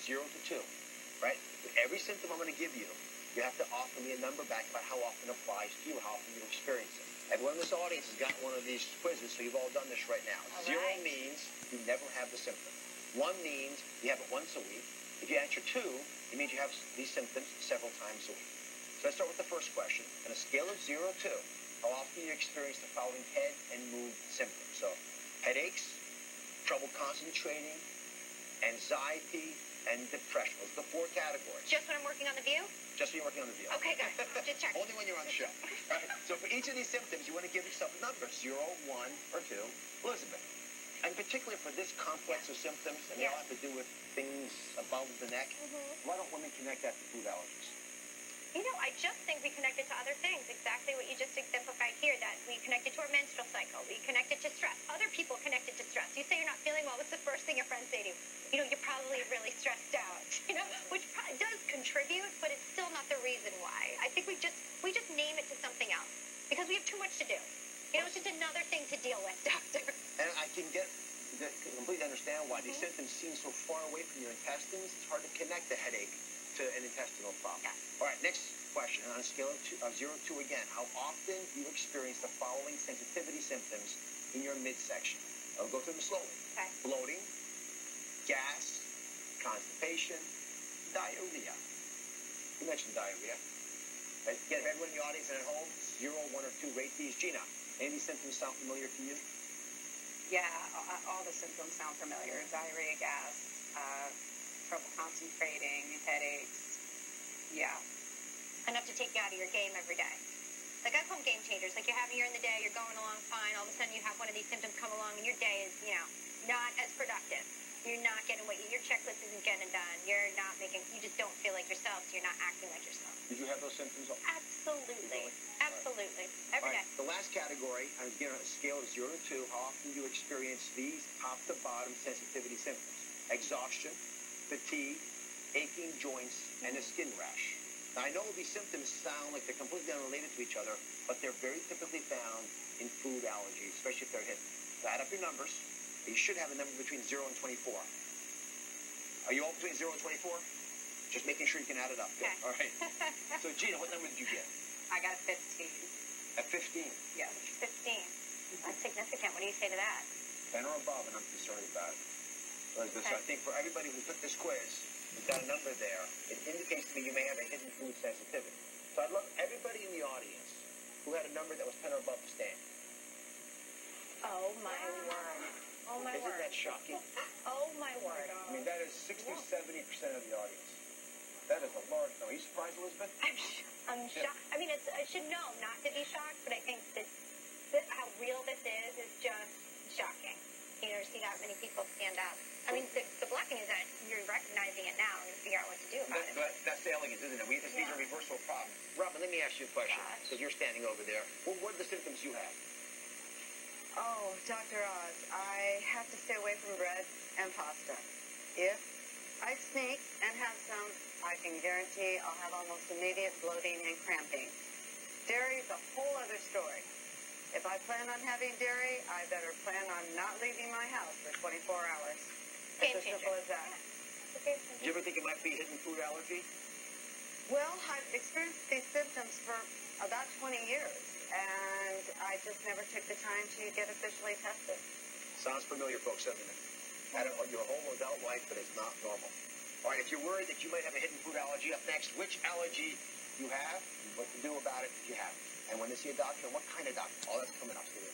0 to 2, right? With every symptom I'm going to give you, you have to offer me a number back about how often it applies to you, how often you experience it. Everyone in this audience has gotten one of these quizzes, so you've all done this right now. All 0 right. means you never have the symptom. 1 means you have it once a week. If you answer 2, it means you have these symptoms several times a week. So let's start with the first question. On a scale of 0 to 2, how often do you experience the following head and mood symptoms? So headaches, trouble concentrating, anxiety, and depression. Those are the 4 categories. Just when I'm working on The View? Just when you're working on The View. Okay, good. Just check. Only when you're on the show. Right? So for each of these symptoms, you want to give yourself a number, 0, 1, or 2. Elizabeth. And particularly for this complex of symptoms, and they all have to do with things above the neck, why don't women connect that to food allergies? You know, I just think we connect it to other things, exactly what you just exemplified here, that we connect it to our menstrual cycle, we connect it to stress. Other people connect it to stress. You say you're not feeling well, what's the first thing your friends say to you? You know, you're probably really stressed out, you know, which probably does contribute, but it's still not the reason why. I think we just name it to something else, because we have too much to do. You know, it's just another thing to deal with, doctor. And I can completely understand why these symptoms seem so far away from your intestines. It's hard to connect the headache to an intestinal problem. Yeah. All right, next question. On a scale of 0 to 2 again, how often do you experience the following sensitivity symptoms in your midsection? I'll go through them slowly. Okay. Bloating, gas, constipation, diarrhea. You mentioned diarrhea. Right? Again, everyone in the audience and at home, 0, 1, or 2, rate these. Gina, any of these symptoms sound familiar to you? Yeah, all the symptoms sound familiar. Diarrhea, gas, trouble concentrating, headaches. Yeah. Enough to take you out of your game every day. Like, I call them game changers. Like, you're in the day, you're going along fine, all of a sudden you have one of these symptoms come along, and your day is, you know, not as productive. You're not getting your checklist isn't getting done. You're not making, you just don't feel like yourself, so you're not acting like yourself. Did you have those symptoms? Absolutely. Absolutely. Every day. The last category, again, on a scale of 0 to 2, how often do you experience these top-to-bottom sensitivity symptoms? Exhaustion, fatigue, aching joints, and a skin rash. Now, I know these symptoms sound like they're completely unrelated to each other, but they're very typically found in food allergies, especially if they're hidden. So add up your numbers. You should have a number between 0 and 24. Are you all between 0 and 24? Just making sure you can add it up. Okay. All right. So, Gina, what number did you get? I got a 15. At 15. Yes. 15. That's significant. What do you say to that? 10 or above, and I'm concerned about it. Elizabeth, so I think for everybody who took this quiz, who's got a number there, it indicates to me you may have a hidden food sensitivity. So I'd love everybody in the audience who had a number that was 10 or above to stand. Oh, my word. Oh, my Isn't word. that shocking? Oh, my word. I mean, that is 60-70% of the audience. That is a large number. Are you surprised, Elizabeth? I'm shocked. I mean, I should know not to be shocked, but I think how real this is just shocking. You know, to see that many people stand up. I mean, the blessing is that you're recognizing it now and you figure out what to do about it. That's the elegance, isn't it? These are reversal problems. Robin, let me ask you a question, because you're standing over there. Well, what are the symptoms you have? Oh, Dr. Oz, I have to stay away from bread and pasta. If I sneak and have some, I can guarantee I'll have almost immediate bloating and cramping. Dairy's a whole other story. If I plan on having dairy, I better plan on not leaving my house for 24 hours. It's as simple as that. Okay. Do you ever think it might be hidden food allergy? Well, I've experienced these symptoms for about 20 years, and I just never took the time to get officially tested. Sounds familiar, folks, doesn't it? I don't know, your whole adult life, but it's not normal. All right, if you're worried that you might have a hidden food allergy, up next, which allergy you have, what to do about it if you have it, and when to see a doctor, and what kind of doctor. All that's coming up to you.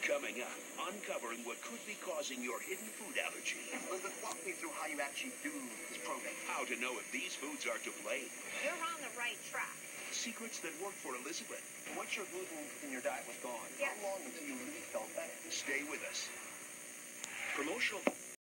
Coming up, uncovering what could be causing your hidden food allergy. Elizabeth, walk me through how you actually do this program. How to know if these foods are to blame. You're on the right track. Secrets that work for Elizabeth. Once your gluten in your diet was gone, Yeah. how long until you really felt better? Stay with us. Promotional